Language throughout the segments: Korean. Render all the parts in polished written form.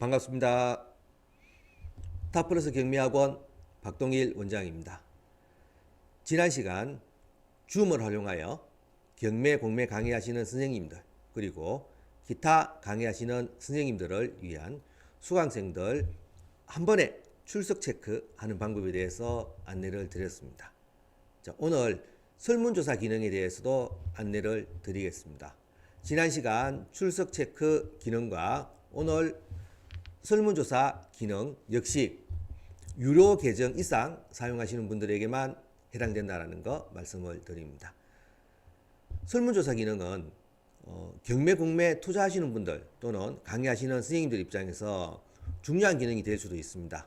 반갑습니다. 타플러스 경미학원 박동일 원장입니다. 지난 시간 줌을 활용하여 경매, 공매 강의하시는 선생님들 그리고 기타 강의하시는 선생님들을 위한 수강생들 한 번에 출석 체크하는 방법에 대해서 안내를 드렸습니다. 자, 오늘 설문조사 기능에 대해서도 안내를 드리겠습니다. 지난 시간 출석 체크 기능과 오늘 설문조사 기능 역시 유료 계정 이상 사용하시는 분들에게만 해당된다는 거 말씀을 드립니다. 설문조사 기능은 경매, 공매 투자하시는 분들 또는 강의하시는 선생님들 입장에서 중요한 기능이 될 수도 있습니다.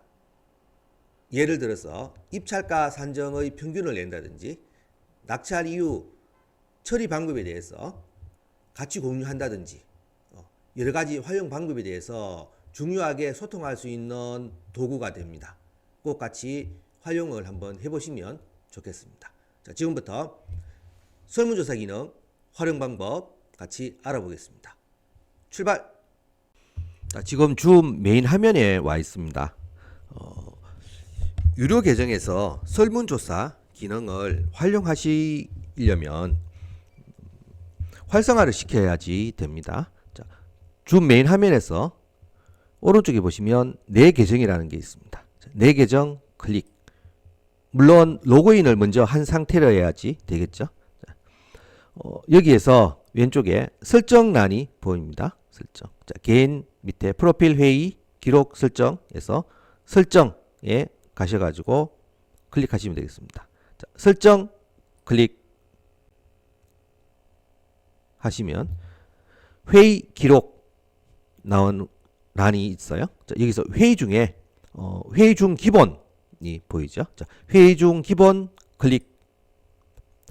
예를 들어서 입찰가 산정의 평균을 낸다든지 낙찰 이후 처리 방법에 대해서 같이 공유한다든지 여러 가지 활용 방법에 대해서 중요하게 소통할 수 있는 도구가 됩니다. 꼭 같이 활용을 한번 해보시면 좋겠습니다. 자, 지금부터 설문조사 기능 활용 방법 같이 알아보겠습니다. 출발! 자, 지금 줌 메인 화면에 와 있습니다. 유료 계정에서 설문조사 기능을 활용하시려면 활성화를 시켜야지 됩니다. 자, 줌 메인 화면에서 오른쪽에 보시면 내 계정이라는 게 있습니다. 내 계정 클릭. 물론 로그인을 먼저 한 상태로 해야지 되겠죠. 여기에서 왼쪽에 설정란이 보입니다. 설정. 자, 개인 밑에 프로필 회의 기록 설정에서 설정에 가셔가지고 클릭하시면 되겠습니다. 자, 설정 클릭 하시면 회의 기록 나온 란이 있어요. 자, 여기서 회의 중에 회의 중 기본이 보이죠. 자, 회의 중 기본 클릭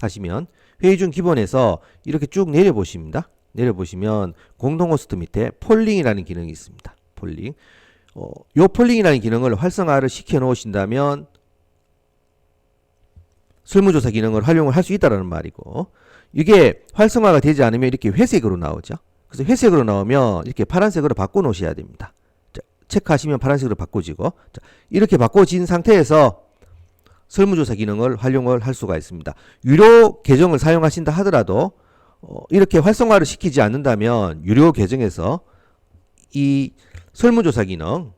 하시면 회의 중 기본에서 이렇게 쭉 내려보십니다. 내려보시면 공동 호스트 밑에 폴링이라는 기능이 있습니다. 폴링. 요 폴링이라는 기능을 활성화를 시켜 놓으신다면 설문조사 기능을 활용을 할 수 있다는 말이고, 이게 활성화가 되지 않으면 이렇게 회색으로 나오죠. 그래서 회색으로 나오면 이렇게 파란색으로 바꿔 놓으셔야 됩니다. 자, 체크하시면 파란색으로 바꿔지고, 자, 이렇게 바꿔진 상태에서 설문조사 기능을 활용을 할 수가 있습니다. 유료 계정을 사용하신다 하더라도 이렇게 활성화를 시키지 않는다면 유료 계정에서 이 설문조사 기능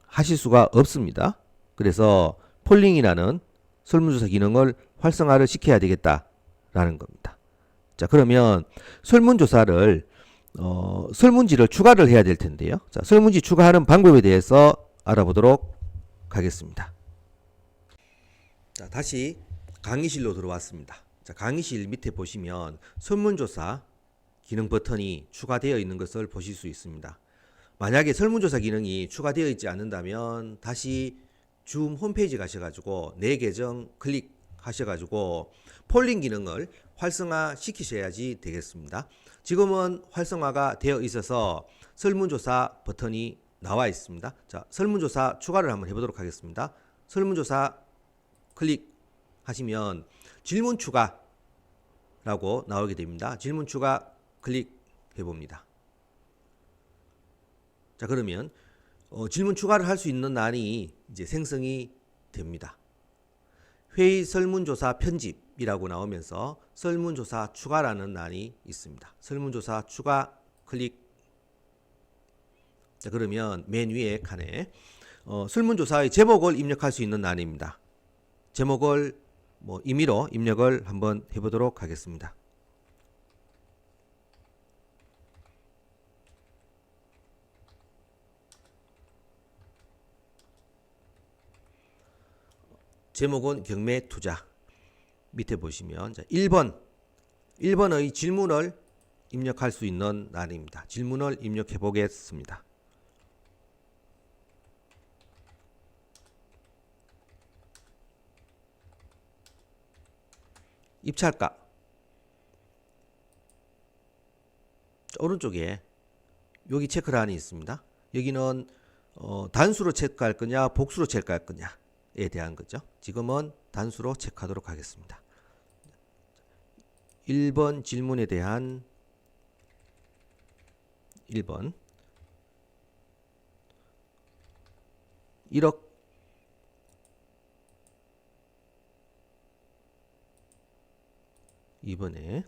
하실 수가 없습니다. 그래서 폴링이라는 설문조사 기능을 활성화를 시켜야 되겠다라는 겁니다. 자, 그러면 설문조사를 설문지를 추가를 해야 될 텐데요. 자, 설문지 추가하는 방법에 대해서 알아보도록 하겠습니다. 자, 다시 강의실로 들어왔습니다. 자, 강의실 밑에 보시면 설문조사 기능 버튼이 추가되어 있는 것을 보실 수 있습니다. 만약에 설문조사 기능이 추가되어 있지 않는다면 다시 줌 홈페이지 가셔가지고 내 계정 클릭하셔가지고 폴링 기능을 활성화 시키셔야지 되겠습니다. 지금은 활성화가 되어 있어서 설문조사 버튼이 나와 있습니다. 자, 설문조사 추가를 한번 해보도록 하겠습니다. 설문조사 클릭하시면 질문 추가라고 나오게 됩니다. 질문 추가 클릭해 봅니다. 자, 그러면 질문 추가를 할 수 있는 란이 이제 생성이 됩니다. 회의 설문조사 편집이라고 나오면서 설문조사 추가라는 란이 있습니다. 설문조사 추가 클릭. 자, 그러면 맨 위에 칸에 설문조사의 제목을 입력할 수 있는 란입니다. 제목을 임의로 입력을 한번 해보도록 하겠습니다. 제목은 경매 투자. 밑에 보시면 1번의 질문을 입력할 수 있는 란입니다. 질문을 입력해 보겠습니다. 입찰가. 오른쪽에 여기 체크란이 있습니다. 여기는 단수로 체크할 거냐 복수로 체크할 거냐에 대한 거죠. 지금은 단수로 체크하도록 하겠습니다. 1번 질문에 대한 1번 1억 2번에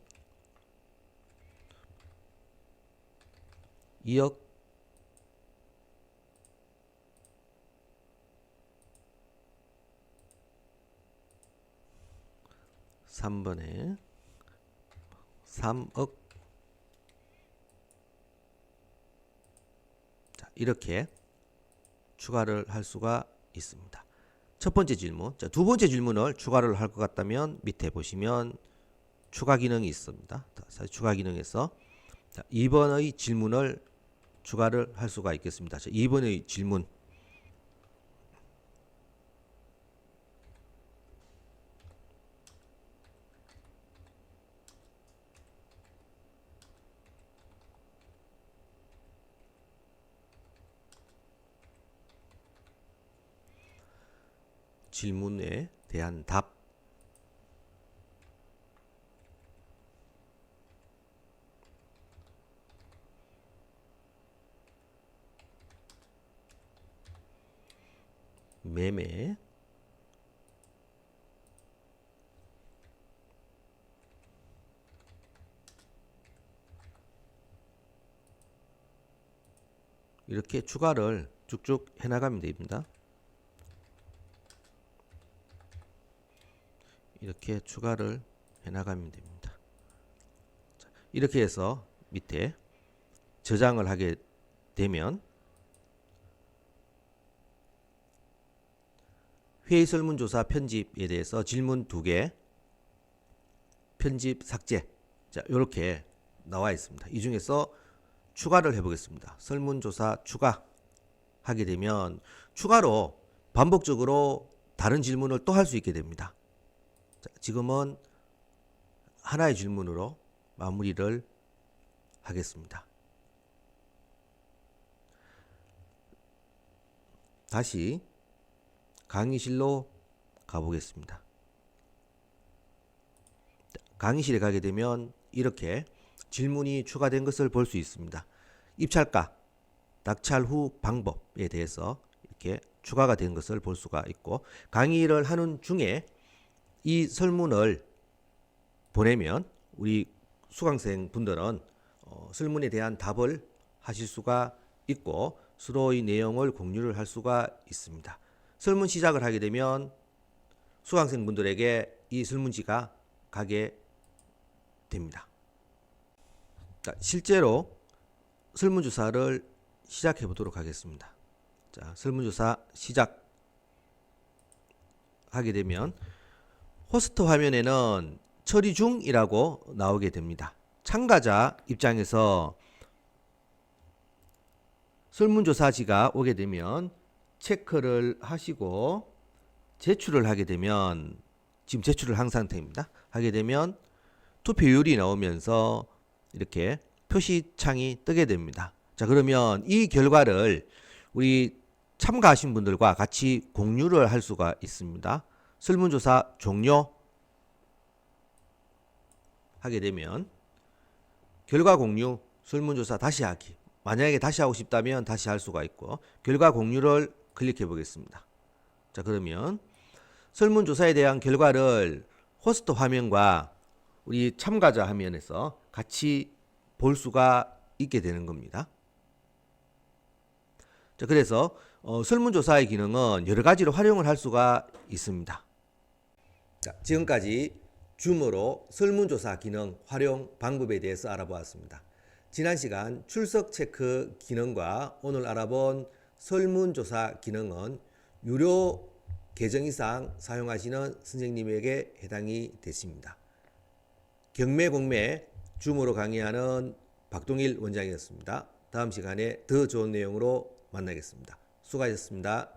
2억 3번에 3억. 자, 이렇게 추가를 할 수가 있습니다. 첫 번째 질문. 자, 두 번째 질문을 추가를 할 것 같다면 밑에 보시면 추가 기능이 있습니다. 자, 추가 기능에서 자, 2번의 질문을 추가를 할 수가 있겠습니다. 자, 2번의 질문. 질문에 대한 답. 매매 이렇게 추가를 쭉쭉 해나가면 됩니다. 이렇게 추가를 해나가면 됩니다. 자, 이렇게 해서 밑에 저장을 하게 되면 회의 설문조사 편집에 대해서 질문 2개, 편집 삭제. 자, 이렇게 나와 있습니다. 이 중에서 추가를 해보겠습니다. 설문조사 추가 하게 되면 추가로 반복적으로 다른 질문을 또 할 수 있게 됩니다. 자, 지금은 하나의 질문으로 마무리를 하겠습니다. 다시 강의실로 가보겠습니다. 강의실에 가게 되면 이렇게 질문이 추가된 것을 볼 수 있습니다. 입찰가, 낙찰 후 방법에 대해서 이렇게 추가가 된 것을 볼 수가 있고, 강의를 하는 중에 이 설문을 보내면 우리 수강생 분들은 설문에 대한 답을 하실 수가 있고 서로의 내용을 공유를 할 수가 있습니다. 설문 시작을 하게 되면 수강생 분들에게 이 설문지가 가게 됩니다. 자, 실제로 설문조사를 시작해 보도록 하겠습니다. 자, 설문조사 시작하게 되면 호스트 화면에는 처리 중이라고 나오게 됩니다. 참가자 입장에서 설문조사지가 오게 되면 체크를 하시고 제출을 하게 되면, 지금 제출을 한 상태입니다. 하게 되면 투표율이 나오면서 이렇게 표시창이 뜨게 됩니다. 자, 그러면 이 결과를 우리 참가하신 분들과 같이 공유를 할 수가 있습니다. 설문조사 종료 하게 되면 결과 공유, 설문조사 다시 하기. 만약에 다시 하고 싶다면 다시 할 수가 있고, 결과 공유를 클릭해 보겠습니다. 자, 그러면 설문조사에 대한 결과를 호스트 화면과 우리 참가자 화면에서 같이 볼 수가 있게 되는 겁니다. 자, 그래서 설문조사의 기능은 여러 가지로 활용을 할 수가 있습니다. 자, 지금까지 줌으로 설문조사 기능 활용 방법에 대해서 알아보았습니다. 지난 시간 출석 체크 기능과 오늘 알아본 설문조사 기능은 유료 계정 이상 사용하시는 선생님에게 해당이 되십니다. 경매 공매 줌으로 강의하는 박동일 원장이었습니다. 다음 시간에 더 좋은 내용으로 만나겠습니다. 수고하셨습니다.